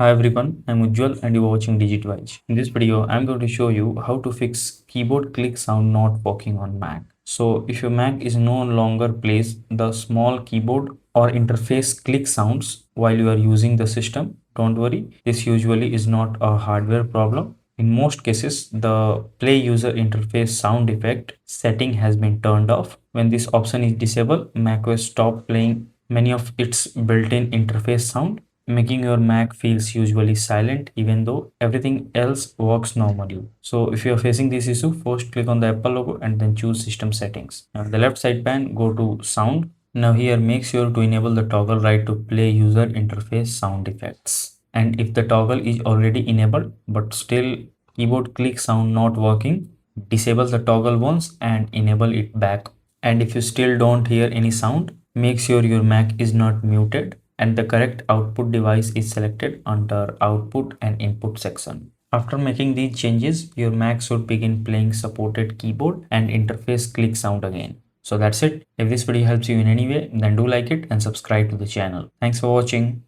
Hi everyone, I'm Ujjwal and you are watching DigitWise. In this video, I'm going to show you how to fix keyboard click sound not working on Mac. So if your Mac is no longer plays the small keyboard or interface click sounds while you are using the system, don't worry, this usually is not a hardware problem. In most cases, the play user interface sound effect setting has been turned off. When this option is disabled, macOS stop playing many of its built-in interface sound, making your Mac feels usually silent even though everything else works normally. So if you are facing this issue, first click on the Apple logo and then choose system settings. Now the left side pane, go to sound. Now here make sure to enable the toggle right to play user interface sound effects. And if the toggle is already enabled but still keyboard click sound not working, disable the toggle once and enable it back. And if you still don't hear any sound, make sure your Mac is not muted and the correct output device is selected under output and input section. After making these changes, your Mac should begin playing supported keyboard and interface click sound again. So that's it. If this video helps you in any way, then do like it and subscribe to the channel. Thanks for watching.